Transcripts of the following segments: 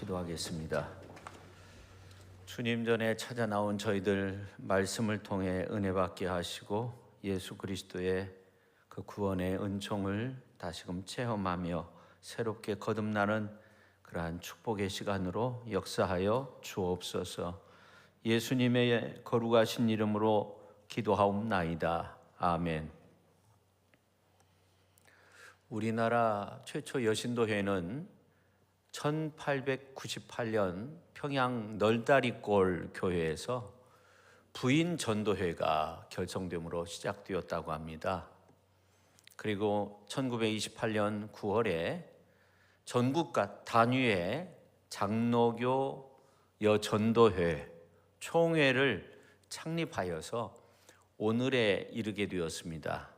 기도하겠습니다. 주님 전에 찾아 나온 저희들 말씀을 통해 은혜 받게 하시고 예수 그리스도의 그 구원의 은총을 다시금 체험하며 새롭게 거듭나는 그러한 축복의 시간으로 역사하여 주옵소서. 예수님의 거룩하신 이름으로 기도하옵나이다. 아멘. 우리나라 최초 여신도회는 1898년 평양 널다리골 교회에서 부인 전도회가 결성됨으로 시작되었다고 합니다. 그리고 1928년 9월에 전국과 단위의 장로교 여전도회 총회를 창립하여서 오늘에 이르게 되었습니다.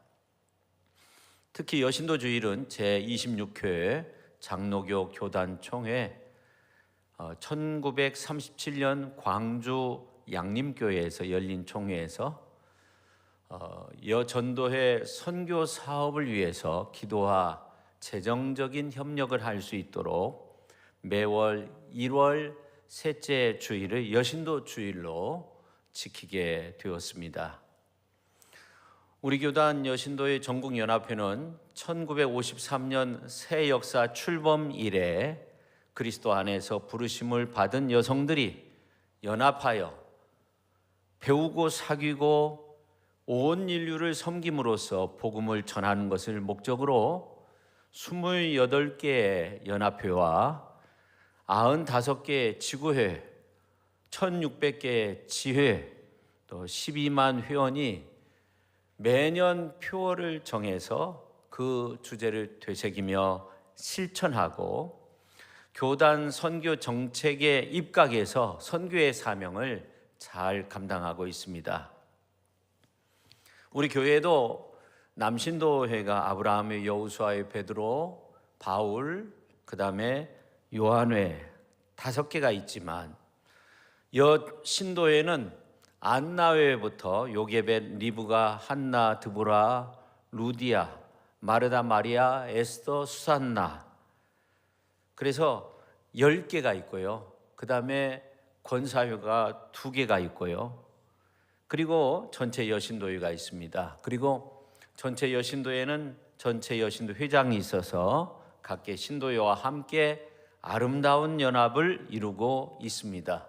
특히 여신도주일은 제26회 장로교 교단 총회 1937년 광주 양림교회에서 열린 총회에서 여전도회 선교 사업을 위해서 기도와 재정적인 협력을 할 수 있도록 매월 1월 셋째 주일을 여신도 주일로 지키게 되었습니다. 우리 교단 여신도의 전국연합회는 1953년 새 역사 출범 이래 그리스도 안에서 부르심을 받은 여성들이 연합하여 배우고 사귀고 온 인류를 섬김으로써 복음을 전하는 것을 목적으로 28개의 연합회와 95개의 지구회, 1600개의 지회, 또 12만 회원이 매년 표어를 정해서 그 주제를 되새기며 실천하고 교단 선교 정책에 입각해서 선교의 사명을 잘 감당하고 있습니다. 우리 교회도 남신도회가 아브라함의 여호수아의 베드로, 바울, 그 다음에 요한회 5개가 있지만 여신도회는 안나회부터 요게벳, 리브가, 한나, 드보라, 루디아, 마르다, 마리아, 에스더, 수산나, 그래서 10개가 있고요. 그 다음에 권사회가 2개가 있고요. 그리고 전체 여신도회가 있습니다. 그리고 전체 여신도회는 전체 여신도 회장이 있어서 각계 신도회와 함께 아름다운 연합을 이루고 있습니다.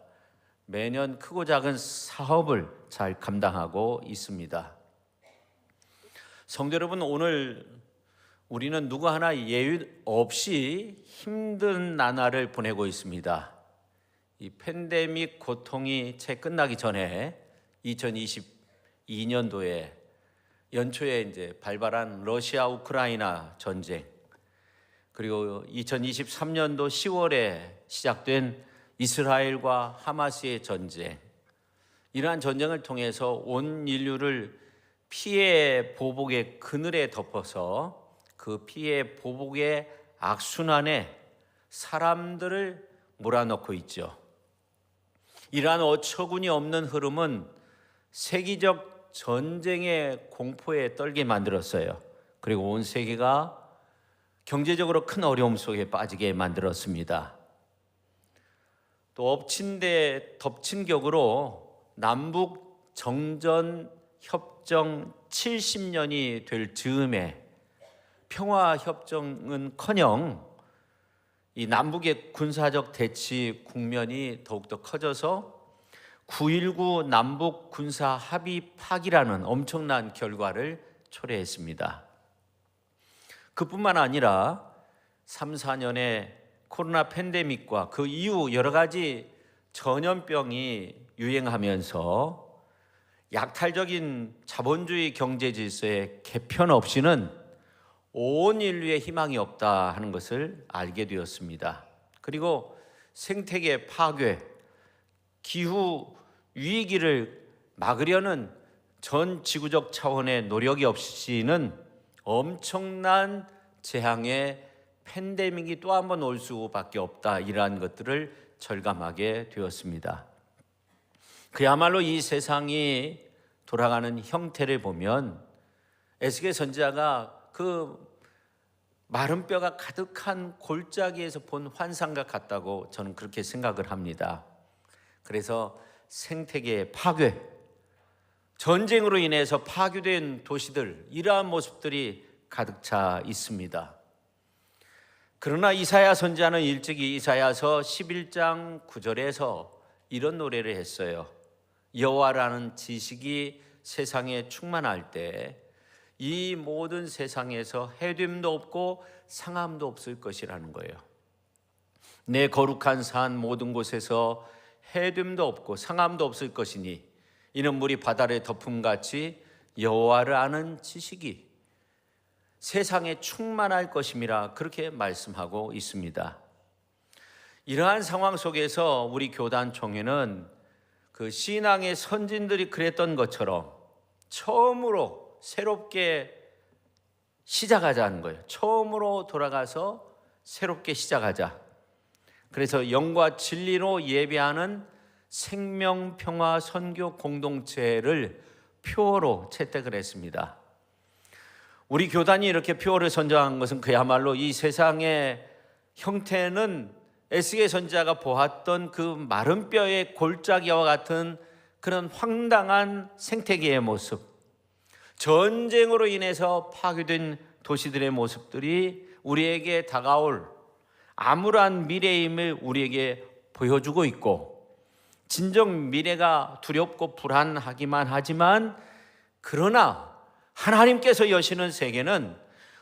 매년 크고 작은 사업을 잘 감당하고 있습니다. 성도 여러분, 오늘 우리는 누구 하나 예외 없이 힘든 나날을 보내고 있습니다. 이 팬데믹 고통이 채 끝나기 전에 2022년도에 연초에 이제 발발한 러시아 우크라이나 전쟁, 그리고 2023년도 10월에 시작된 이스라엘과 하마스의 전쟁, 이러한 전쟁을 통해서 온 인류를 피해 보복의 그늘에 덮어서 그 피해 보복의 악순환에 사람들을 몰아넣고 있죠. 이러한 어처구니 없는 흐름은 세계적 전쟁의 공포에 떨게 만들었어요. 그리고 온 세계가 경제적으로 큰 어려움 속에 빠지게 만들었습니다. 또 엎친 데 덮친 격으로 남북 정전 협정 70년이 될 즈음에 평화 협정은커녕 이 남북의 군사적 대치 국면이 더욱더 커져서 9.19 남북 군사 합의 파기라는 엄청난 결과를 초래했습니다. 그뿐만 아니라 3, 4년의 코로나 팬데믹과 그 이후 여러 가지 전염병이 유행하면서 약탈적인 자본주의 경제 질서의 개편 없이는 온 인류의 희망이 없다 하는 것을 알게 되었습니다. 그리고 생태계 파괴, 기후 위기를 막으려는 전 지구적 차원의 노력이 없이는 엄청난 재앙의 팬데믹이 또 한 번 올 수밖에 없다, 이러한 것들을 절감하게 되었습니다. 그야말로 이 세상이 돌아가는 형태를 보면 에스겔 선지자가 그 마른 뼈가 가득한 골짜기에서 본 환상과 같다고 저는 그렇게 생각을 합니다. 그래서 생태계의 파괴, 전쟁으로 인해서 파괴된 도시들, 이러한 모습들이 가득 차 있습니다. 그러나 이사야 선지자는 일찍이 이사야서 11장 9절에서 이런 노래를 했어요. 여호와라는 지식이 세상에 충만할 때 이 모든 세상에서 해됨도 없고 상함도 없을 것이라는 거예요. 내 거룩한 산 모든 곳에서 해됨도 없고 상함도 없을 것이니 이는 물이 바다를 덮음같이 여호와를 아는 지식이 세상에 충만할 것임이라 그렇게 말씀하고 있습니다. 이러한 상황 속에서 우리 교단총회는 그 신앙의 선진들이 그랬던 것처럼 처음으로 새롭게 시작하자는 거예요. 처음으로 돌아가서 새롭게 시작하자. 그래서 영과 진리로 예배하는 생명평화 선교 공동체를 표어로 채택을 했습니다. 우리 교단이 이렇게 표어를 선정한 것은 그야말로 이 세상의 형태는 에스겔 선지자가 보았던 그 마른 뼈의 골짜기와 같은 그런 황당한 생태계의 모습, 전쟁으로 인해서 파괴된 도시들의 모습들이 우리에게 다가올 암울한 미래임을 우리에게 보여주고 있고, 진정 미래가 두렵고 불안하기만 하지만 그러나 하나님께서 여시는 세계는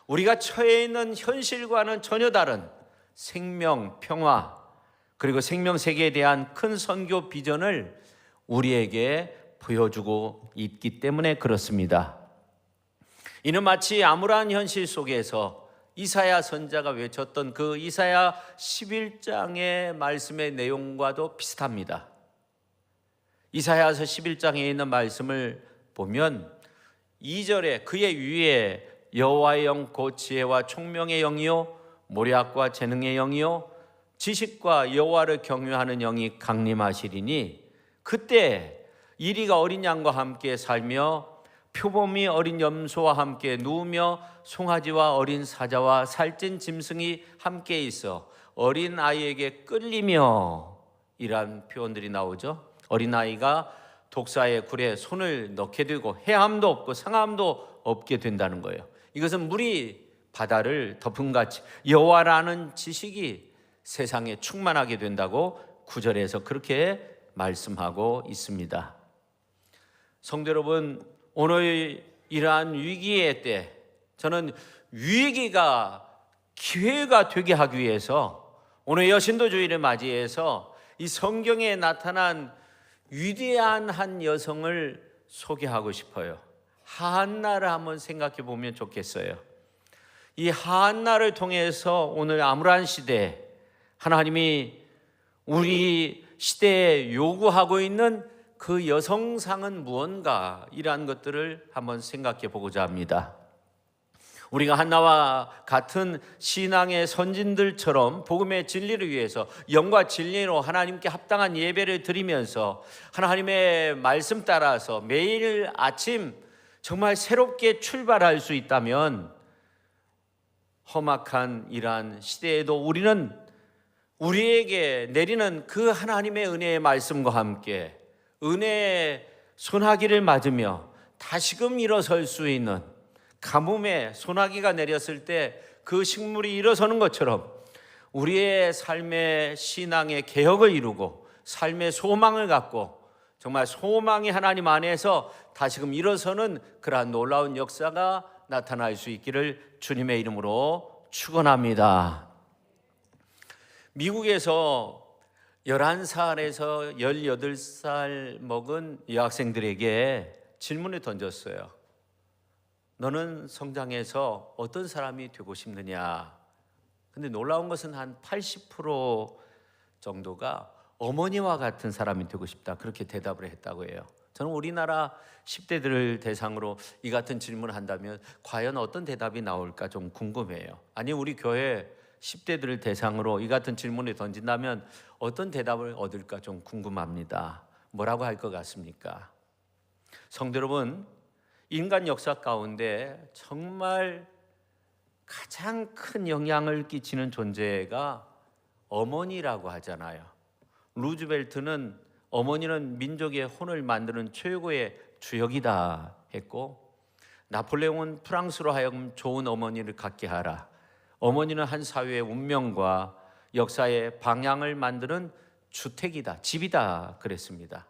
우리가 처해 있는 현실과는 전혀 다른 생명, 평화, 그리고 생명 세계에 대한 큰 선교 비전을 우리에게 보여주고 있기 때문에 그렇습니다. 이는 마치 암울한 현실 속에서 이사야 선지자가 외쳤던 그 이사야 11장의 말씀의 내용과도 비슷합니다. 이사야서 11장에 있는 말씀을 보면 2절에 그의 위에 여호와의 영 곧 지혜와 총명의 영이요 모략과 재능의 영이요 지식과 여호와를 경외하는 영이 강림하시리니 그때 이리가 어린 양과 함께 살며 표범이 어린 염소와 함께 누우며 송아지와 어린 사자와 살찐 짐승이 함께 있어 어린 아이에게 끌리며, 이란 표현들이 나오죠. 어린 아이가 독사의 굴에 손을 넣게 되고 해함도 없고 상함도 없게 된다는 거예요. 이것은 물이 바다를 덮음같이 여호와라는 지식이 세상에 충만하게 된다고 9절에서 그렇게 말씀하고 있습니다. 성도 여러분, 오늘 이러한 위기의 때 저는 위기가 기회가 되게 하기 위해서 오늘 여신도 주일을 맞이해서 이 성경에 나타난 위대한 한 여성을 소개하고 싶어요. 하한나를 한번 생각해 보면 좋겠어요. 이 하한나를 통해서 오늘 암울한 시대에 하나님이 우리 시대에 요구하고 있는 그 여성상은 무언가, 이러한 것들을 한번 생각해 보고자 합니다. 우리가 한나와 같은 신앙의 선진들처럼 복음의 진리를 위해서 영과 진리로 하나님께 합당한 예배를 드리면서 하나님의 말씀 따라서 매일 아침 정말 새롭게 출발할 수 있다면 험악한 이러한 시대에도 우리는 우리에게 내리는 그 하나님의 은혜의 말씀과 함께 은혜의 소나기를 맞으며 다시금 일어설 수 있는, 가뭄에 소나기가 내렸을 때 그 식물이 일어서는 것처럼 우리의 삶의 신앙의 개혁을 이루고 삶의 소망을 갖고 정말 소망이 하나님 안에서 다시금 일어서는 그러한 놀라운 역사가 나타날 수 있기를 주님의 이름으로 축원합니다. 미국에서 11살에서 18살 먹은 여학생들에게 질문을 던졌어요. 너는 성장해서 어떤 사람이 되고 싶느냐? 근데 놀라운 것은 한 80% 정도가 어머니와 같은 사람이 되고 싶다, 그렇게 대답을 했다고 해요. 저는 우리나라 10대들을 대상으로 이 같은 질문을 한다면 과연 어떤 대답이 나올까 좀 궁금해요. 아니, 우리 교회 10대들을 대상으로 이 같은 질문을 던진다면 어떤 대답을 얻을까 좀 궁금합니다. 뭐라고 할 것 같습니까? 성도 여러분, 인간 역사 가운데 정말 가장 큰 영향을 끼치는 존재가 어머니라고 하잖아요. 루즈벨트는 어머니는 민족의 혼을 만드는 최고의 주역이다 했고, 나폴레옹은 프랑스로 하여금 좋은 어머니를 갖게 하라. 어머니는 한 사회의 운명과 역사의 방향을 만드는 주택이다, 집이다 그랬습니다.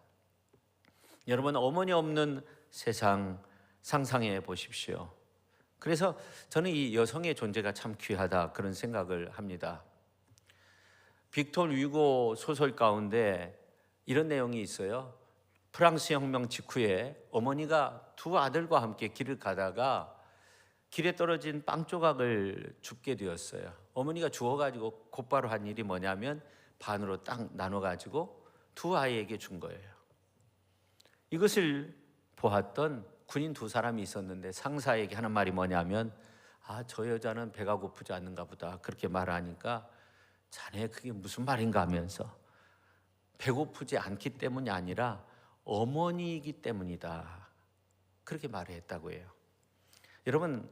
여러분, 어머니 없는 세상 상상해 보십시오. 그래서 저는 이 여성의 존재가 참 귀하다 그런 생각을 합니다. 빅토르 위고 소설 가운데 이런 내용이 있어요. 프랑스 혁명 직후에 어머니가 두 아들과 함께 길을 가다가 길에 떨어진 빵 조각을 줍게 되었어요. 어머니가 주워가지고 곧바로 한 일이 뭐냐면 반으로 딱 나눠가지고 두 아이에게 준 거예요. 이것을 보았던 군인 두 사람이 있었는데 상사에게 하는 말이 뭐냐면, 저 여자는 배가 고프지 않는가 보다 그렇게 말하니까, 자네 그게 무슨 말인가 하면서, 배고프지 않기 때문이 아니라 어머니이기 때문이다 그렇게 말을 했다고 해요. 여러분,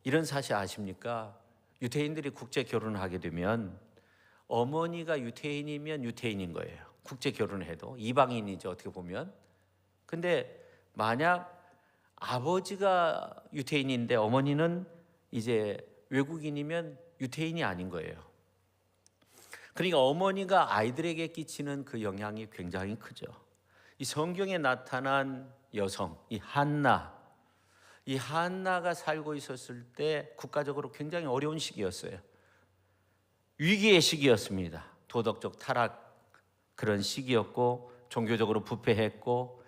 이런 사실 아십니까? 유태인들이 국제 결혼을 하게 되면 어머니가 유태인이면 유태인인 거예요. 국제 결혼을 해도 이방인이죠, 어떻게 보면. 근데 만약 아버지가 유태인인데 어머니는 이제 외국인이면 유태인이 아닌 거예요. 그러니까 어머니가 아이들에게 끼치는 그 영향이 굉장히 크죠. 이 성경에 나타난 여성, 이 한나가 살고 있었을 때 국가적으로 굉장히 어려운 시기였어요. 위기의 시기였습니다. 도덕적 타락 그런 시기였고, 종교적으로 부패했고,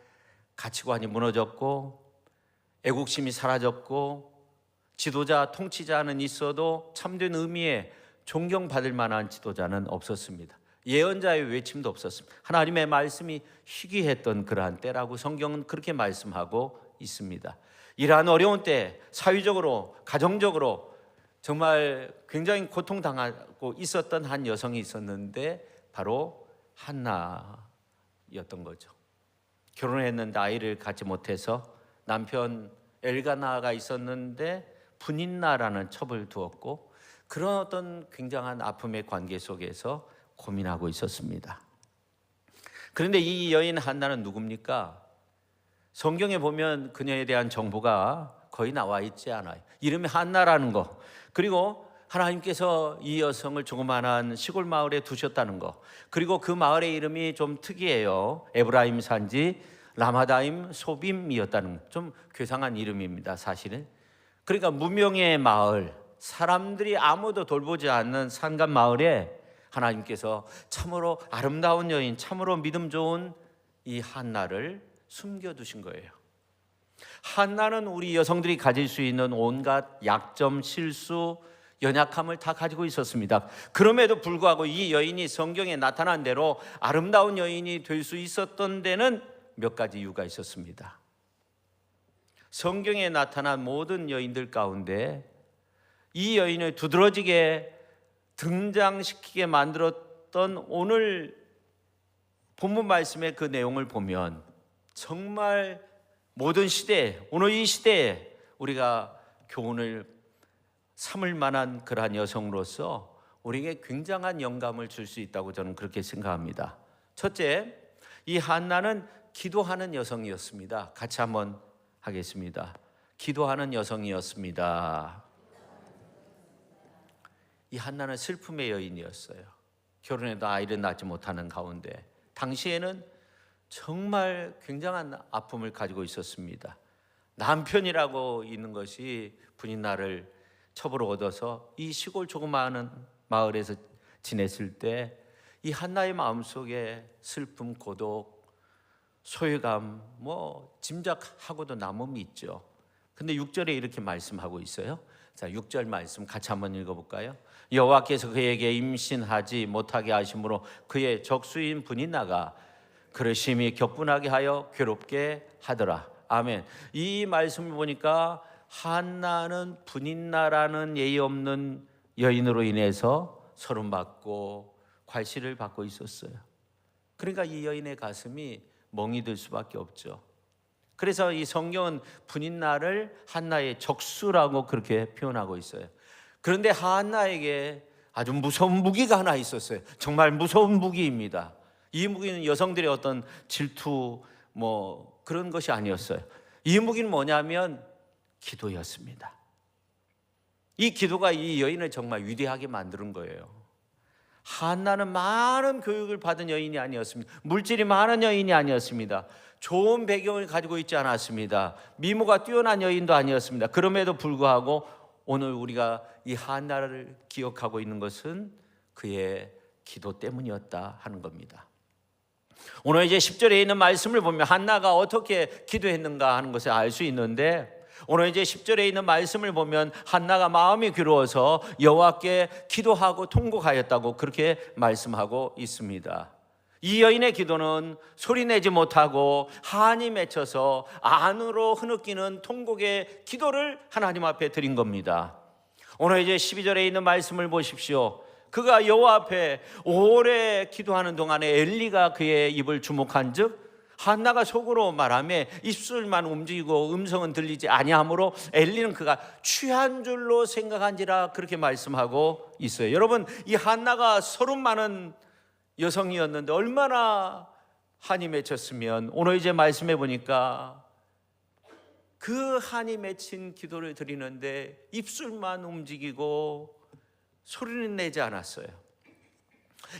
가치관이 무너졌고, 애국심이 사라졌고, 지도자, 통치자는 있어도 참된 의미의 존경받을 만한 지도자는 없었습니다. 예언자의 외침도 없었습니다. 하나님의 말씀이 희귀했던 그러한 때라고 성경은 그렇게 말씀하고 있습니다. 이러한 어려운 때 사회적으로, 가정적으로 정말 굉장히 고통당하고 있었던 한 여성이 있었는데 바로 한나였던 거죠. 결혼했는데 아이를 갖지 못해서 남편 엘가나가 있었는데 분인나라는 첩을 두었고, 그런 어떤 굉장한 아픔의 관계 속에서 고민하고 있었습니다. 그런데 이 여인 한나는 누굽니까? 성경에 보면 그녀에 대한 정보가 거의 나와 있지 않아요. 이름이 한나라는 거, 그리고 하나님께서 이 여성을 조그마한 시골 마을에 두셨다는 거, 그리고 그 마을의 이름이 좀 특이해요. 에브라임 산지 라마다임 소빔이었다는 거. 좀 괴상한 이름입니다, 사실은. 그러니까 무명의 마을, 사람들이 아무도 돌보지 않는 산간 마을에 하나님께서 참으로 아름다운 여인, 참으로 믿음 좋은 이 한나를 숨겨두신 거예요. 한나는 우리 여성들이 가질 수 있는 온갖 약점, 실수, 연약함을 다 가지고 있었습니다. 그럼에도 불구하고 이 여인이 성경에 나타난 대로 아름다운 여인이 될 수 있었던 데는 몇 가지 이유가 있었습니다. 성경에 나타난 모든 여인들 가운데 이 여인을 두드러지게 등장시키게 만들었던 오늘 본문 말씀의 그 내용을 보면 정말 모든 시대에, 오늘 이 시대에 우리가 교훈을 삼을 만한 그러한 여성으로서 우리에게 굉장한 영감을 줄 수 있다고 저는 그렇게 생각합니다. 첫째, 이 한나는 기도하는 여성이었습니다. 같이 한번 하겠습니다. 기도하는 여성이었습니다. 이 한나는 슬픔의 여인이었어요. 결혼해도 아이를 낳지 못하는 가운데 당시에는 정말 굉장한 아픔을 가지고 있었습니다. 남편이라고 있는 것이 분인나를 첩으로 얻어서 이 시골 조그마한 마을에서 지냈을 때 이 한나의 마음속에 슬픔, 고독, 소외감, 짐작하고도 남음이 있죠. 근데 6절에 이렇게 말씀하고 있어요. 자, 6절 말씀 같이 한번 읽어볼까요? 여호와께서 그에게 임신하지 못하게 하심으로 그의 적수인 분인나가 그를 심히 격분하게 하여 괴롭게 하더라. 아멘. 이 말씀을 보니까 한나는 분인나라는 예의 없는 여인으로 인해서 서름받고 괄시를 받고 있었어요. 그러니까 이 여인의 가슴이 멍이 들 수밖에 없죠. 그래서 이 성경은 분인나를 한나의 적수라고 그렇게 표현하고 있어요. 그런데 한나에게 아주 무서운 무기가 하나 있었어요. 정말 무서운 무기입니다. 이 무기는 여성들의 어떤 질투 그런 것이 아니었어요. 이 무기는 뭐냐면 기도였습니다. 이 기도가 이 여인을 정말 위대하게 만드는 거예요. 한나는 많은 교육을 받은 여인이 아니었습니다. 물질이 많은 여인이 아니었습니다. 좋은 배경을 가지고 있지 않았습니다. 미모가 뛰어난 여인도 아니었습니다. 그럼에도 불구하고 오늘 우리가 이 한나를 기억하고 있는 것은 그의 기도 때문이었다 하는 겁니다. 오늘 이제 10절에 있는 말씀을 보면 한나가 어떻게 기도했는가 하는 것을 알 수 있는데, 오늘 이제 10절에 있는 말씀을 보면 한나가 마음이 괴로워서 여호와께 기도하고 통곡하였다고 그렇게 말씀하고 있습니다. 이 여인의 기도는 소리내지 못하고 한이 맺혀서 안으로 흐느끼는 통곡의 기도를 하나님 앞에 드린 겁니다. 오늘 이제 12절에 있는 말씀을 보십시오. 그가 여호와 앞에 오래 기도하는 동안에 엘리가 그의 입을 주목한 즉 한나가 속으로 말하며 입술만 움직이고 음성은 들리지 아니하므로 엘리는 그가 취한 줄로 생각한지라 그렇게 말씀하고 있어요. 여러분, 이 한나가 서른 많은 여성이었는데 얼마나 한이 맺혔으면, 오늘 이제 말씀해 보니까 그 한이 맺힌 기도를 드리는데 입술만 움직이고 소리는 내지 않았어요.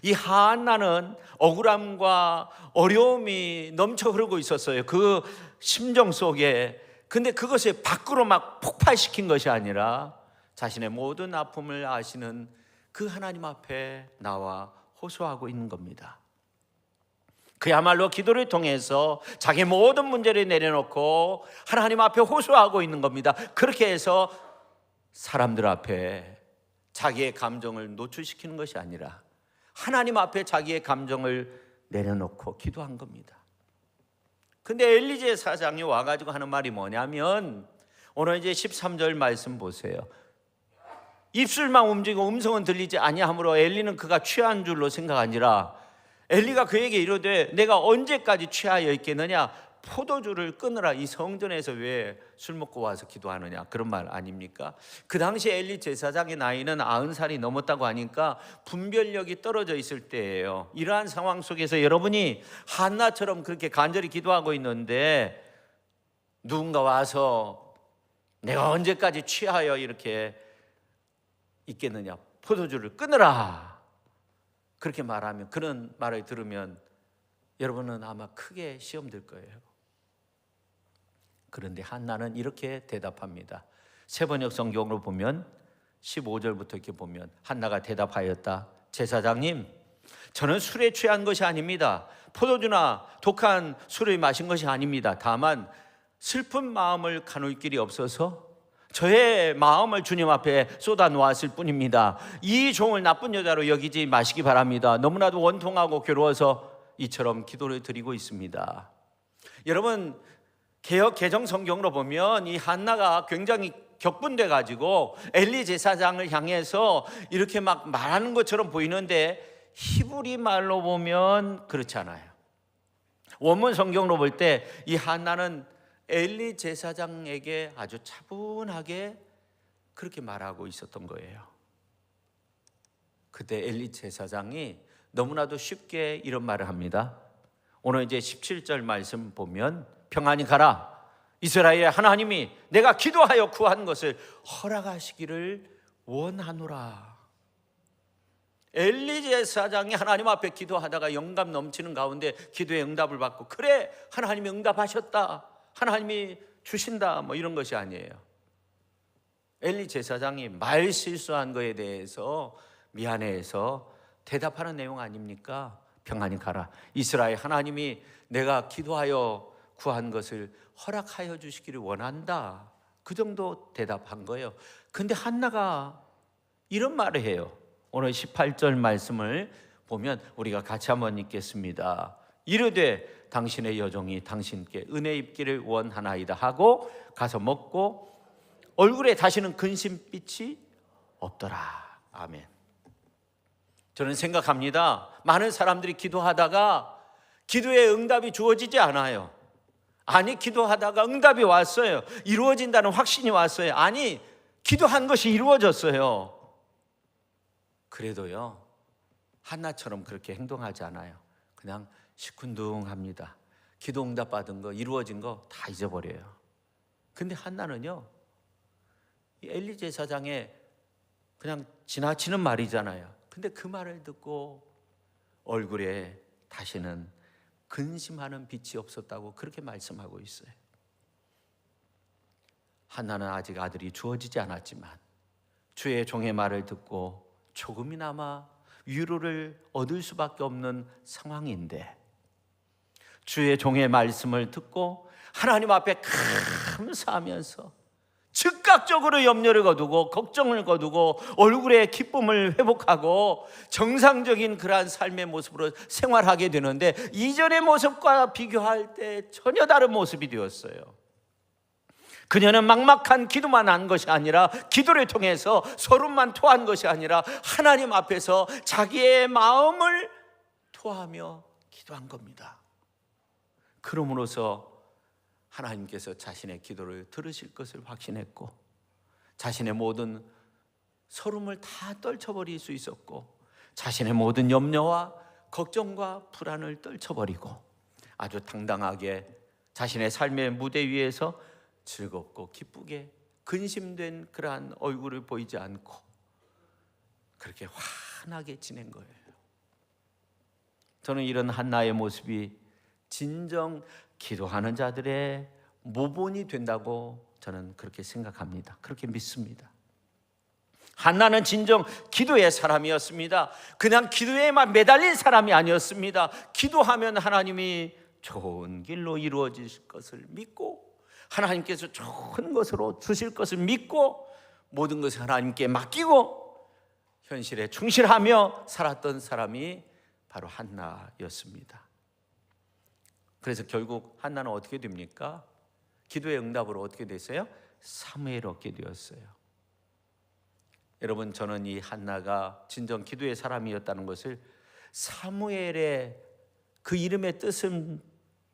이 한나는 억울함과 어려움이 넘쳐 흐르고 있었어요. 그 심정 속에. 근데 그것을 밖으로 막 폭발시킨 것이 아니라 자신의 모든 아픔을 아시는 그 하나님 앞에 나와 호소하고 있는 겁니다. 그야말로 기도를 통해서 자기 모든 문제를 내려놓고 하나님 앞에 호소하고 있는 겁니다. 그렇게 해서 사람들 앞에 자기의 감정을 노출시키는 것이 아니라 하나님 앞에 자기의 감정을 내려놓고 기도한 겁니다. 근데 엘리 제사장이 와가지고 하는 말이 뭐냐면, 오늘 이제 13절 말씀 보세요. 입술만 움직이고 음성은 들리지 아니하므로 엘리는 그가 취한 줄로 생각하니라. 엘리가 그에게 이르되 내가 언제까지 취하여 있겠느냐? 포도주를 끊으라. 이 성전에서 왜 술 먹고 와서 기도하느냐, 그런 말 아닙니까? 그 당시 엘리 제사장의 나이는 90살이 넘었다고 하니까 분별력이 떨어져 있을 때예요. 이러한 상황 속에서 여러분이 한나처럼 그렇게 간절히 기도하고 있는데 누군가 와서 내가 언제까지 취하여 이렇게 있겠느냐, 포도주를 끊으라, 그렇게 말하면, 그런 말을 들으면 여러분은 아마 크게 시험될 거예요. 그런데 한나는 이렇게 대답합니다. 세번역 성경으로 보면 15절부터 이렇게 보면 한나가 대답하였다. 제사장님, 저는 술에 취한 것이 아닙니다. 포도주나 독한 술을 마신 것이 아닙니다. 다만 슬픈 마음을 가눌 길이 없어서 저의 마음을 주님 앞에 쏟아 놓았을 뿐입니다. 이 종을 나쁜 여자로 여기지 마시기 바랍니다. 너무나도 원통하고 괴로워서 이처럼 기도를 드리고 있습니다. 여러분, 개역 개정 성경으로 보면 이 한나가 굉장히 격분돼 가지고 엘리 제사장을 향해서 이렇게 막 말하는 것처럼 보이는데 히브리 말로 보면 그렇지 않아요. 원문 성경으로 볼 때 이 한나는 엘리 제사장에게 아주 차분하게 그렇게 말하고 있었던 거예요. 그때 엘리 제사장이 너무나도 쉽게 이런 말을 합니다. 오늘 이제 17절 말씀 보면 평안히 가라. 이스라엘의 하나님이 내가 기도하여 구한 것을 허락하시기를 원하노라. 엘리 제사장이 하나님 앞에 기도하다가 영감 넘치는 가운데 기도의 응답을 받고, 그래 하나님이 응답하셨다, 하나님이 주신다, 이런 것이 아니에요. 엘리 제사장이 말 실수한 거에 대해서 미안해해서 대답하는 내용 아닙니까? 평안히 가라. 이스라엘 하나님이 내가 기도하여 구한 것을 허락하여 주시기를 원한다. 그 정도 대답한 거예요. 근데 한나가 이런 말을 해요. 오늘 18절 말씀을 보면 우리가 같이 한번 읽겠습니다. 이르되 당신의 여종이 당신께 은혜 입기를 원하나이다 하고 가서 먹고 얼굴에 다시는 근심빛이 없더라. 아멘. 저는 생각합니다. 많은 사람들이 기도하다가 기도의 응답이 주어지지 않아요. 아니, 기도하다가 응답이 왔어요. 이루어진다는 확신이 왔어요. 아니, 기도한 것이 이루어졌어요. 그래도요, 한나처럼 그렇게 행동하지 않아요. 그냥 시큰둥합니다. 기도 응답 받은 거, 이루어진 거 다 잊어버려요. 근데 한나는요, 이 엘리 제사장의 그냥 지나치는 말이잖아요. 근데 그 말을 듣고 얼굴에 다시는 근심하는 빛이 없었다고 그렇게 말씀하고 있어요. 한나는 아직 아들이 주어지지 않았지만 주의 종의 말을 듣고 조금이나마 위로를 얻을 수밖에 없는 상황인데, 주의 종의 말씀을 듣고 하나님 앞에 감사하면서 즉각적으로 염려를 거두고 걱정을 거두고 얼굴에 기쁨을 회복하고 정상적인 그러한 삶의 모습으로 생활하게 되는데, 이전의 모습과 비교할 때 전혀 다른 모습이 되었어요. 그녀는 막막한 기도만 한 것이 아니라, 기도를 통해서 서론만 토한 것이 아니라 하나님 앞에서 자기의 마음을 토하며 기도한 겁니다. 그러므로서 하나님께서 자신의 기도를 들으실 것을 확신했고, 자신의 모든 서름을 다 떨쳐버릴 수 있었고, 자신의 모든 염려와 걱정과 불안을 떨쳐버리고 아주 당당하게 자신의 삶의 무대 위에서 즐겁고 기쁘게 근심된 그러한 얼굴을 보이지 않고 그렇게 환하게 지낸 거예요. 저는 이런 한나의 모습이 진정 기도하는 자들의 모본이 된다고 저는 그렇게 생각합니다. 그렇게 믿습니다. 한나는 진정 기도의 사람이었습니다. 그냥 기도에만 매달린 사람이 아니었습니다. 기도하면 하나님이 좋은 길로 이루어질 것을 믿고, 하나님께서 좋은 것으로 주실 것을 믿고, 모든 것을 하나님께 맡기고 현실에 충실하며 살았던 사람이 바로 한나였습니다. 그래서 결국 한나는 어떻게 됩니까? 기도의 응답으로 어떻게 됐어요? 사무엘을 얻게 되었어요. 여러분, 저는 이 한나가 진정 기도의 사람이었다는 것을 사무엘의 그 이름의 뜻을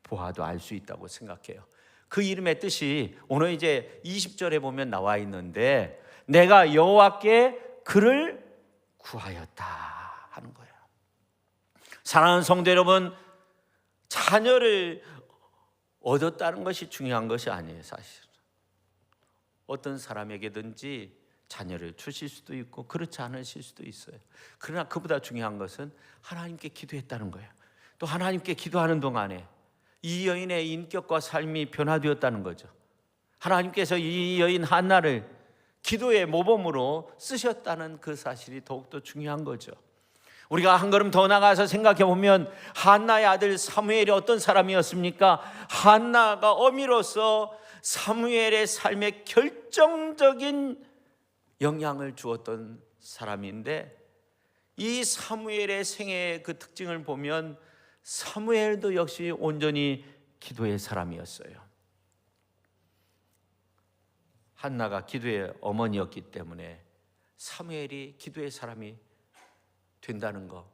보아도 알 수 있다고 생각해요. 그 이름의 뜻이 오늘 이제 20절에 보면 나와 있는데, 내가 여호와께 그를 구하였다 하는 거예요. 사랑하는 성도 여러분, 자녀를 얻었다는 것이 중요한 것이 아니에요. 사실 어떤 사람에게든지 자녀를 주실 수도 있고 그렇지 않으실 수도 있어요. 그러나 그보다 중요한 것은 하나님께 기도했다는 거예요. 또 하나님께 기도하는 동안에 이 여인의 인격과 삶이 변화되었다는 거죠. 하나님께서 이 여인 한나를 기도의 모범으로 쓰셨다는 그 사실이 더욱더 중요한 거죠. 우리가 한 걸음 더 나가서 생각해 보면, 한나의 아들 사무엘이 어떤 사람이었습니까? 한나가 어미로서 사무엘의 삶에 결정적인 영향을 주었던 사람인데, 이 사무엘의 생애의 그 특징을 보면 사무엘도 역시 온전히 기도의 사람이었어요. 한나가 기도의 어머니였기 때문에 사무엘이 기도의 사람이 된다는 거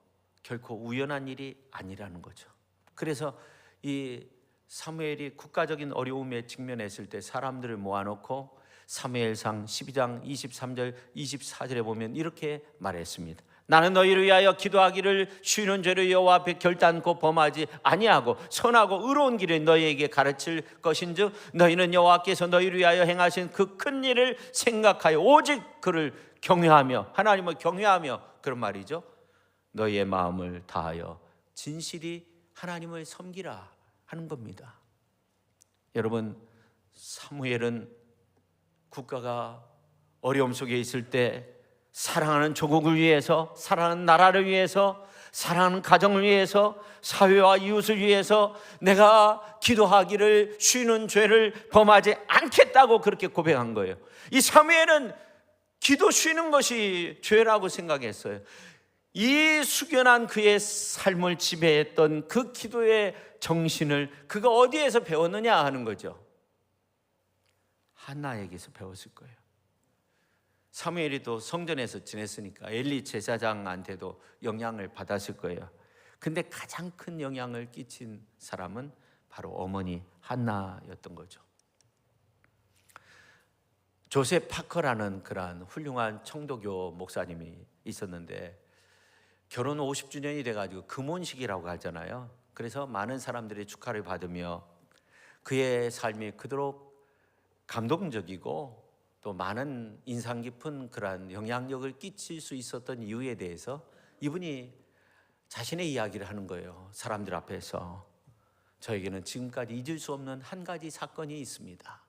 결코 우연한 일이 아니라는 거죠. 그래서 이 사무엘이 국가적인 어려움에 직면했을 때 사람들을 모아놓고 사무엘상 12장 23절 24절에 보면 이렇게 말했습니다. 나는 너희를 위하여 기도하기를 쉬는 죄를 여호와 앞에 결단코 범하지 아니하고 선하고 의로운 길을 너희에게 가르칠 것인즉, 너희는 여호와께서 너희를 위하여 행하신 그 큰 일을 생각하여 오직 그를 경외하며, 하나님을 경외하며, 그런 말이죠, 너희의 마음을 다하여 진실이 하나님을 섬기라 하는 겁니다. 여러분, 사무엘은 국가가 어려움 속에 있을 때 사랑하는 조국을 위해서, 사랑하는 나라를 위해서, 사랑하는 가정을 위해서, 사회와 이웃을 위해서 내가 기도하기를 쉬는 죄를 범하지 않겠다고 그렇게 고백한 거예요. 이 사무엘은 기도 쉬는 것이 죄라고 생각했어요. 이 숙연한 그의 삶을 지배했던 그 기도의 정신을 그가 어디에서 배웠느냐 하는 거죠. 한나에게서 배웠을 거예요. 사무엘이 또 성전에서 지냈으니까 엘리 제사장한테도 영향을 받았을 거예요. 근데 가장 큰 영향을 끼친 사람은 바로 어머니 한나였던 거죠. 조셉 파커라는 그러한 훌륭한 청도교 목사님이 있었는데 결혼 50주년이 돼가지고 금혼식이라고 하잖아요. 그래서 많은 사람들이 축하를 받으며 그의 삶이 그토록 감동적이고 또 많은 인상 깊은 그러한 영향력을 끼칠 수 있었던 이유에 대해서 이분이 자신의 이야기를 하는 거예요. 사람들 앞에서. 저에게는 지금까지 잊을 수 없는 한 가지 사건이 있습니다.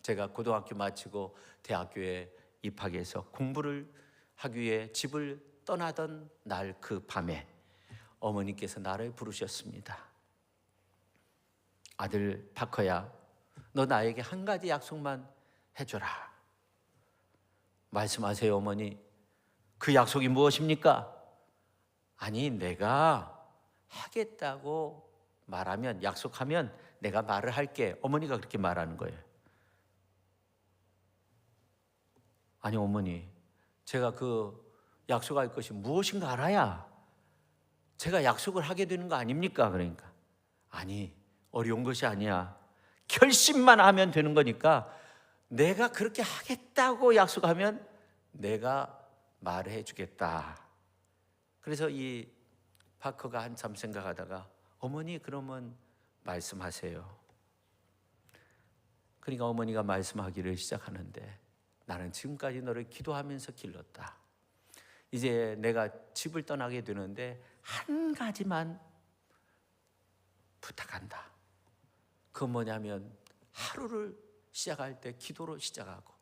제가 고등학교 마치고 대학교에 입학해서 공부를 하기 위해 집을 떠나던 날 그 밤에 어머니께서 나를 부르셨습니다. 아들 파커야, 너 나에게 한 가지 약속만 해줘라. 말씀하세요 어머니. 그 약속이 무엇입니까? 아니, 내가 하겠다고 말하면, 약속하면 내가 말을 할게. 어머니가 그렇게 말하는 거예요. 아니 어머니, 제가 그 약속할 것이 무엇인가 알아야 제가 약속을 하게 되는 거 아닙니까? 그러니까 아니, 어려운 것이 아니야. 결심만 하면 되는 거니까 내가 그렇게 하겠다고 약속하면 내가 말을 해주겠다. 그래서 이 파커가 한참 생각하다가 어머니 그러면 말씀하세요. 그러니까 어머니가 말씀하기를 시작하는데 나는 지금까지 너를 기도하면서 길렀다. 이제 내가 집을 떠나게 되는데 한 가지만 부탁한다. 그건 뭐냐면 하루를 시작할 때 기도로 시작하고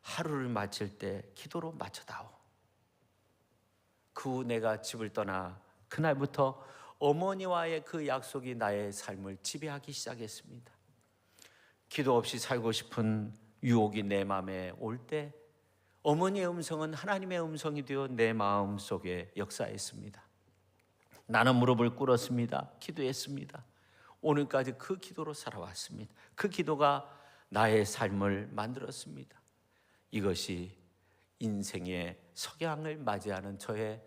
하루를 마칠 때 기도로 마쳐다오. 그 후 내가 집을 떠나 그날부터 어머니와의 그 약속이 나의 삶을 지배하기 시작했습니다. 기도 없이 살고 싶은 유혹이 내 마음에 올 때 어머니의 음성은 하나님의 음성이 되어 내 마음 속에 역사했습니다. 나는 무릎을 꿇었습니다. 기도했습니다. 오늘까지 그 기도로 살아왔습니다. 그 기도가 나의 삶을 만들었습니다. 이것이 인생의 석양을 맞이하는 저의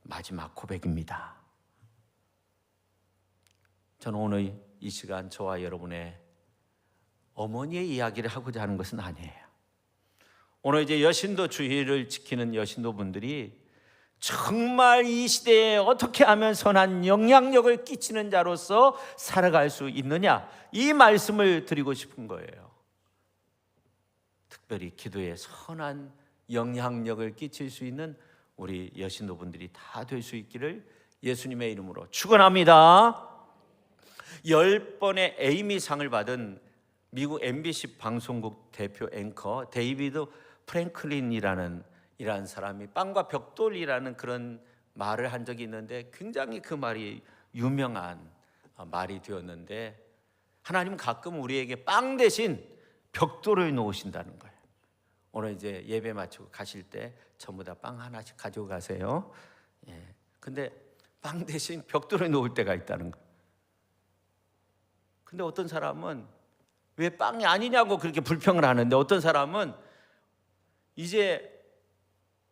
마지막 고백입니다. 저는 오늘 이 시간 저와 여러분의 어머니의 이야기를 하고자 하는 것은 아니에요. 오늘 이제 여신도 주의를 지키는 여신도 분들이 정말 이 시대에 어떻게 하면 선한 영향력을 끼치는 자로서 살아갈 수 있느냐, 이 말씀을 드리고 싶은 거예요. 특별히 기도에 선한 영향력을 끼칠 수 있는 우리 여신도 분들이 다 될 수 있기를 예수님의 이름으로 축원합니다. 10번의 에이미상을 받은 미국 MBC 방송국 대표 앵커 데이비드 프랭클린이라는 사람이 빵과 벽돌이라는 그런 말을 한 적이 있는데 굉장히 그 말이 유명한 말이 되었는데, 하나님은 가끔 우리에게 빵 대신 벽돌을 놓으신다는 거예요. 오늘 이제 예배 마치고 가실 때 전부 다 빵 하나씩 가지고 가세요. 근데 빵 대신 벽돌을 놓을 때가 있다는 거예요. 근데 어떤 사람은 왜 빵이 아니냐고 그렇게 불평을 하는데, 어떤 사람은 이제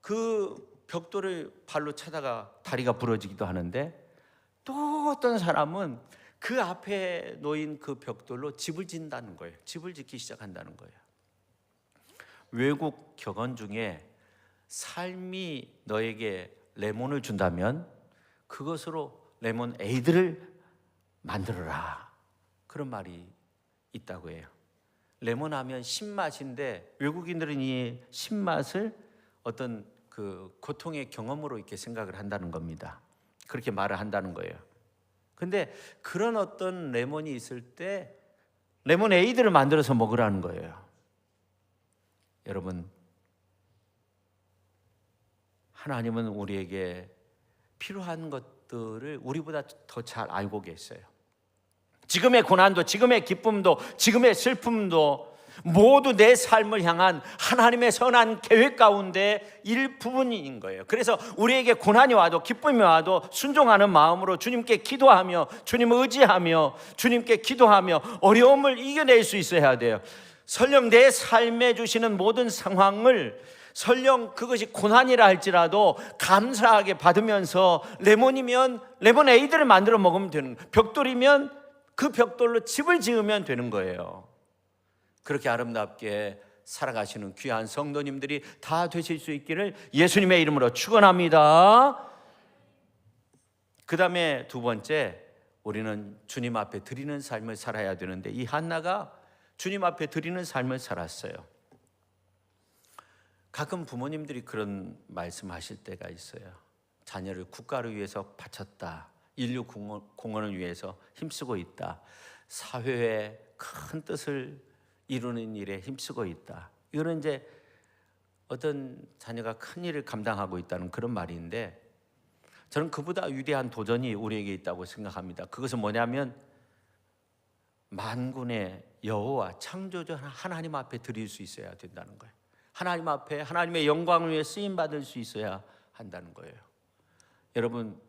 그 벽돌을 발로 차다가 다리가 부러지기도 하는데, 또 어떤 사람은 그 앞에 놓인 그 벽돌로 집을 짓는다는 거예요. 집을 짓기 시작한다는 거예요. 외국 격언 중에 삶이 너에게 레몬을 준다면 그것으로 레몬에이드를 만들어라, 그런 말이 있다고 해요. 레몬 하면 신맛인데 외국인들은 이 신맛을 어떤 그 고통의 경험으로 이렇게 생각을 한다는 겁니다. 그렇게 말을 한다는 거예요. 근데 그런 어떤 레몬이 있을 때 레몬에이드를 만들어서 먹으라는 거예요. 여러분, 하나님은 우리에게 필요한 것들을 우리보다 더 잘 알고 계세요. 지금의 고난도, 지금의 기쁨도, 지금의 슬픔도 모두 내 삶을 향한 하나님의 선한 계획 가운데 일부분인 거예요. 그래서 우리에게 고난이 와도 기쁨이 와도 순종하는 마음으로 주님께 기도하며 주님을 의지하며 주님께 기도하며 어려움을 이겨낼 수 있어야 돼요. 설령 내 삶에 주시는 모든 상황을 설령 그것이 고난이라 할지라도 감사하게 받으면서 레몬이면 레몬에이드를 만들어 먹으면 되는 거예요. 벽돌이면 그 벽돌로 집을 지으면 되는 거예요. 그렇게 아름답게 살아가시는 귀한 성도님들이 다 되실 수 있기를 예수님의 이름으로 축원합니다. 그 다음에 두 번째, 우리는 주님 앞에 드리는 삶을 살아야 되는데, 이 한나가 주님 앞에 드리는 삶을 살았어요. 가끔 부모님들이 그런 말씀하실 때가 있어요. 자녀를 국가를 위해서 바쳤다, 인류 공헌을 위해서 힘쓰고 있다, 사회의 큰 뜻을 이루는 일에 힘쓰고 있다. 이거는 이제 어떤 자녀가 큰 일을 감당하고 있다는 그런 말인데, 저는 그보다 위대한 도전이 우리에게 있다고 생각합니다. 그것은 뭐냐면 만군의 여호와 창조주 하나님 앞에 드릴 수 있어야 된다는 거예요. 하나님 앞에 하나님의 영광을 위해 쓰임 받을 수 있어야 한다는 거예요. 여러분,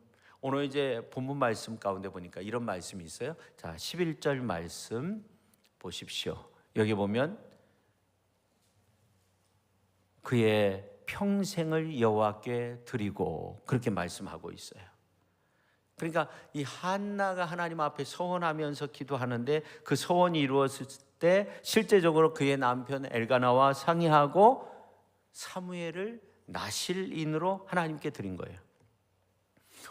오늘 이제 본문 말씀 가운데 보니까 이런 말씀이 있어요. 자, 11절 말씀 보십시오. 여기 보면 그의 평생을 여호와께 드리고, 그렇게 말씀하고 있어요. 그러니까 이 한나가 하나님 앞에 서원하면서 기도하는데, 그 서원이 이루어졌을 때 실제적으로 그의 남편 엘가나와 상의하고 사무엘을 나실인으로 하나님께 드린 거예요.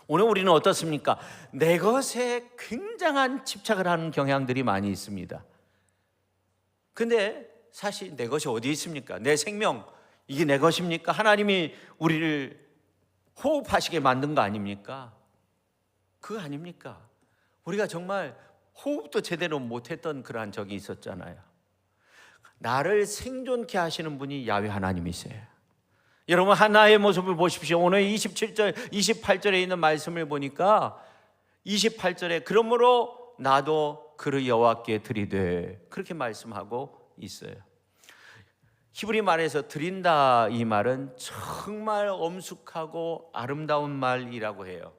오늘 우리는 어떻습니까? 내 것에 굉장한 집착을 하는 경향들이 많이 있습니다. 근데 사실 내 것이 어디 있습니까? 내 생명, 이게 내 것입니까? 하나님이 우리를 호흡하시게 만든 거 아닙니까? 그거 아닙니까? 우리가 정말 호흡도 제대로 못했던 그러한 적이 있었잖아요. 나를 생존케 하시는 분이 야훼 하나님이세요. 여러분, 하나의 모습을 보십시오. 오늘 27절, 28절에 있는 말씀을 보니까 28절에 그러므로 나도 그를 여호와께 드리되, 그렇게 말씀하고 있어요. 히브리 말에서 드린다, 이 말은 정말 엄숙하고 아름다운 말이라고 해요.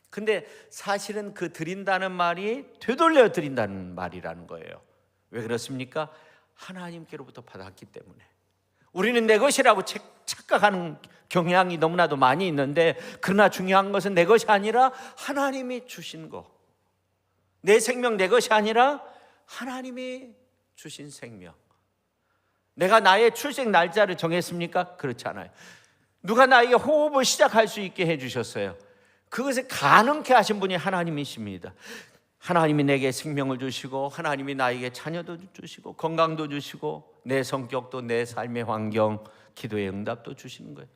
근데 사실은 그 드린다는 말이 되돌려 드린다는 말이라는 거예요. 왜 그렇습니까? 하나님께로부터 받았기 때문에. 우리는 내 것이라고 착각하는 경향이 너무나도 많이 있는데, 그러나 중요한 것은 내 것이 아니라 하나님이 주신 것. 내 생명 내 것이 아니라 하나님이 주신 생명. 내가 나의 출생 날짜를 정했습니까? 그렇지 않아요. 누가 나에게 호흡을 시작할 수 있게 해주셨어요. 그것을 가능케 하신 분이 하나님이십니다. 하나님이 내게 생명을 주시고, 하나님이 나에게 자녀도 주시고, 건강도 주시고, 내 성격도, 내 삶의 환경, 기도의 응답도 주시는 거예요.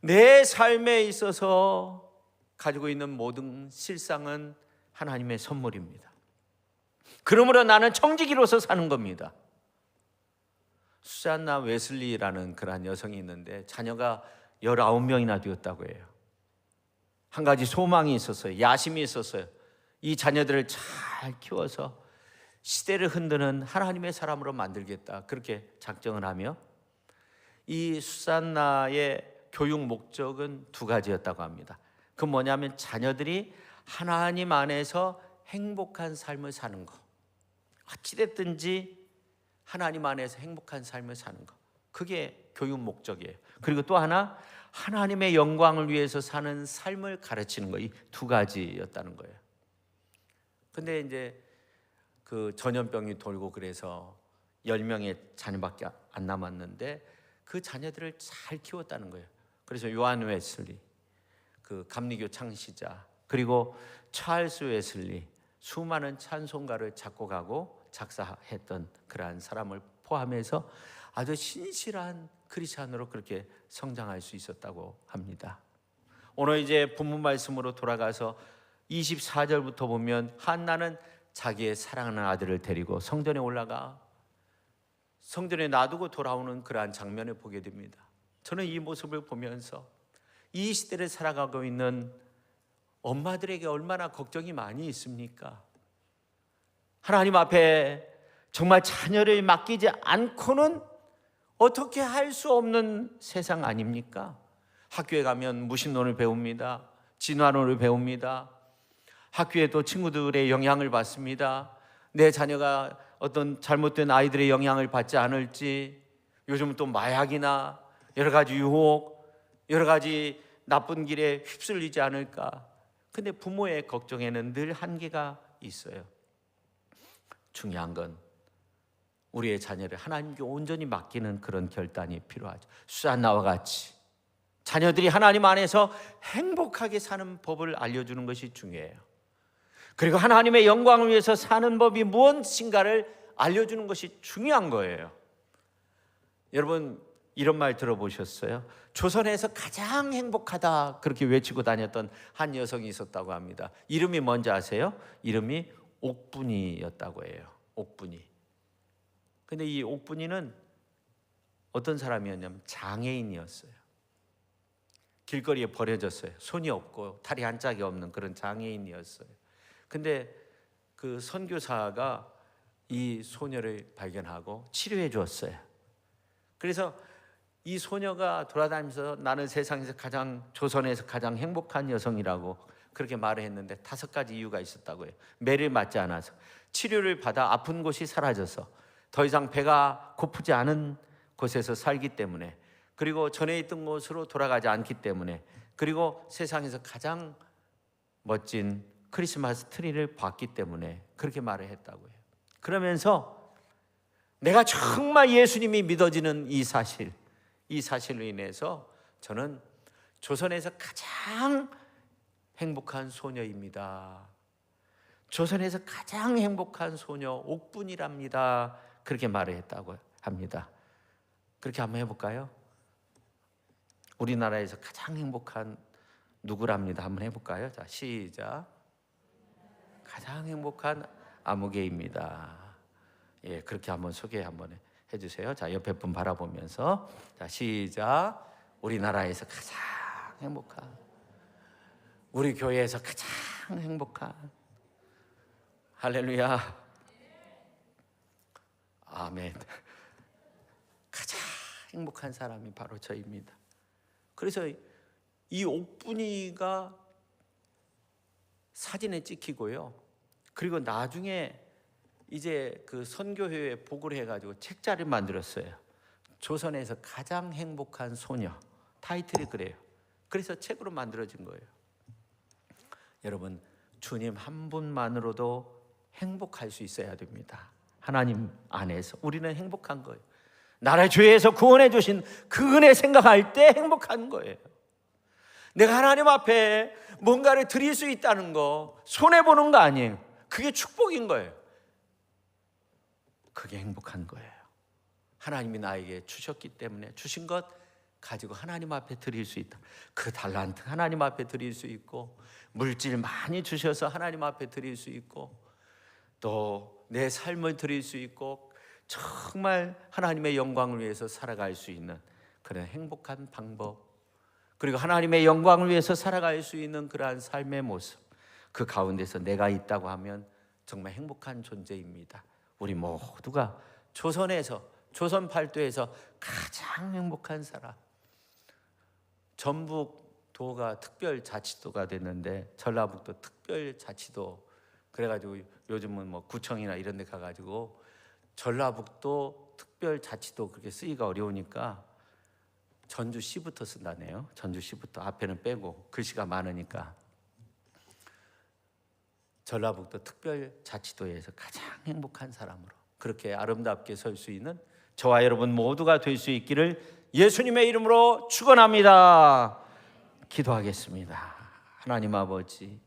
내 삶에 있어서 가지고 있는 모든 실상은 하나님의 선물입니다. 그러므로 나는 청지기로서 사는 겁니다. 수잔나 웨슬리라는 그러한 여성이 있는데, 자녀가 19명이나 되었다고 해요. 한 가지 소망이 있었어요. 야심이 있었어요. 이 자녀들을 잘 키워서 시대를 흔드는 하나님의 사람으로 만들겠다, 그렇게 작정을 하며, 이 수산나의 교육 목적은 두 가지였다고 합니다. 그 뭐냐면 자녀들이 하나님 안에서 행복한 삶을 사는 것, 어찌됐든지 하나님 안에서 행복한 삶을 사는 것, 그게 교육 목적이에요. 그리고 또 하나, 하나님의 영광을 위해서 사는 삶을 가르치는 거, 이 두 가지였다는 거예요. 근데 이제 그 전염병이 돌고 그래서 10명의 자녀밖에 안 남았는데, 그 자녀들을 잘 키웠다는 거예요. 그래서 요한 웨슬리, 그 감리교 창시자, 그리고 찰스 웨슬리, 수많은 찬송가를 작곡하고 작사했던 그러한 사람을 포함해서 아주 신실한 크리스찬으로 그렇게 성장할 수 있었다고 합니다. 오늘 이제 본문 말씀으로 돌아가서 24절부터 보면 한나는 자기의 사랑하는 아들을 데리고 성전에 올라가 성전에 놔두고 돌아오는 그러한 장면을 보게 됩니다. 저는 이 모습을 보면서 이 시대를 살아가고 있는 엄마들에게 얼마나 걱정이 많이 있습니까? 하나님 앞에 정말 자녀를 맡기지 않고는 어떻게 할 수 없는 세상 아닙니까? 학교에 가면 무신론을 배웁니다. 진화론을 배웁니다. 학교에도 친구들의 영향을 받습니다. 내 자녀가 어떤 잘못된 아이들의 영향을 받지 않을지, 요즘은 또 마약이나 여러 가지 유혹, 여러 가지 나쁜 길에 휩쓸리지 않을까. 근데 부모의 걱정에는 늘 한계가 있어요. 중요한 건 우리의 자녀를 하나님께 온전히 맡기는 그런 결단이 필요하죠. 수산나와 같이 자녀들이 하나님 안에서 행복하게 사는 법을 알려주는 것이 중요해요. 그리고 하나님의 영광을 위해서 사는 법이 무엇인가를 알려주는 것이 중요한 거예요. 여러분 이런 말 들어보셨어요? 조선에서 가장 행복하다 그렇게 외치고 다녔던 한 여성이 있었다고 합니다. 이름이 뭔지 아세요? 이름이 옥분이였다고 해요. 옥분이. 근데 이 옥분이는 어떤 사람이었냐면 장애인이었어요. 길거리에 버려졌어요. 손이 없고 다리 한 짝이 없는 그런 장애인이었어요. 근데 그 선교사가 이 소녀를 발견하고 치료해 주었어요. 그래서 이 소녀가 돌아다니면서 나는 세상에서 조선에서 가장 행복한 여성이라고 그렇게 말을 했는데 5가지 이유가 있었다고 해요. 매를 맞지 않아서, 치료를 받아 아픈 곳이 사라져서, 더 이상 배가 고프지 않은 곳에서 살기 때문에, 그리고 전에 있던 곳으로 돌아가지 않기 때문에, 그리고 세상에서 가장 멋진 크리스마스 트리를 봤기 때문에 그렇게 말을 했다고 해요. 그러면서 내가 정말 예수님이 믿어지는 이 사실로 인해서 저는 조선에서 가장 행복한 소녀입니다. 조선에서 가장 행복한 소녀 옥분이랍니다. 그렇게 말을 했다고 합니다. 그렇게 한번 해볼까요? 우리나라에서 가장 행복한 누구랍니다. 한번 해볼까요? 자, 시작. 가장 행복한 아무개입니다. 예, 그렇게 한번 소개 한번 해주세요. 자, 옆에 분 바라보면서, 자, 시작. 우리나라에서 가장 행복한, 우리 교회에서 가장 행복한, 할렐루야, 아멘. 가장 행복한 사람이 바로 저입니다. 그래서 이 옥분이가 사진에 찍히고요. 그리고 나중에 이제 그 선교회에 보고를 해가지고 책자를 만들었어요. 조선에서 가장 행복한 소녀, 타이틀이 그래요. 그래서 책으로 만들어진 거예요. 여러분, 주님 한 분만으로도 행복할 수 있어야 됩니다. 하나님 안에서 우리는 행복한 거예요. 나를 죄에서 구원해 주신 그 은혜 생각할 때 행복한 거예요. 내가 하나님 앞에 뭔가를 드릴 수 있다는 거 손해보는 거 아니에요. 그게 축복인 거예요. 그게 행복한 거예요. 하나님이 나에게 주셨기 때문에 주신 것 가지고 하나님 앞에 드릴 수 있다. 그 달란트 하나님 앞에 드릴 수 있고, 물질 많이 주셔서 하나님 앞에 드릴 수 있고, 또 내 삶을 드릴 수 있고, 정말 하나님의 영광을 위해서 살아갈 수 있는 그런 행복한 방법, 그리고 하나님의 영광을 위해서 살아갈 수 있는 그러한 삶의 모습, 그 가운데서 내가 있다고 하면 정말 행복한 존재입니다. 우리 모두가 조선 팔도에서 가장 행복한 사람, 전북도가 특별자치도가 됐는데 전라북도 특별자치도, 그래가지고 요즘은 뭐 구청이나 이런 데 가가지고 전라북도 특별자치도 그렇게 쓰기가 어려우니까 전주시부터 쓴다네요. 전주시부터, 앞에는 빼고 글씨가 많으니까. 전라북도 특별자치도에서 가장 행복한 사람으로 그렇게 아름답게 설 수 있는 저와 여러분 모두가 될 수 있기를 예수님의 이름으로 축원합니다. 기도하겠습니다. 하나님 아버지,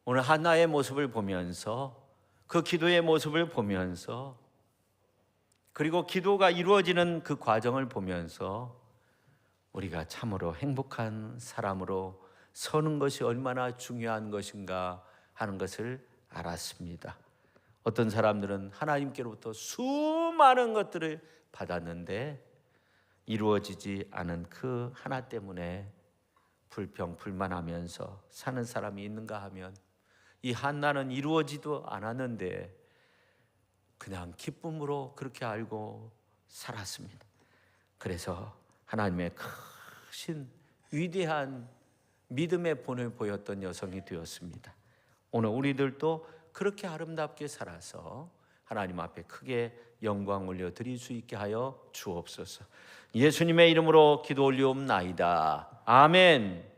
오늘 한나의 모습을 보면서, 그 기도의 모습을 보면서, 그리고 기도가 이루어지는 그 과정을 보면서 우리가 참으로 행복한 사람으로 서는 것이 얼마나 중요한 것인가 하는 것을 알았습니다. 어떤 사람들은 하나님께로부터 수많은 것들을 받았는데 이루어지지 않은 그 하나 때문에 불평불만하면서 사는 사람이 있는가 하면, 이 한나는 이루어지도 않았는데 그냥 기쁨으로 그렇게 알고 살았습니다. 그래서 하나님의 크신 위대한 믿음의 본을 보였던 여성이 되었습니다. 오늘 우리들도 그렇게 아름답게 살아서 하나님 앞에 크게 영광 올려드릴 수 있게 하여 주옵소서. 예수님의 이름으로 기도 올리옵나이다. 아멘.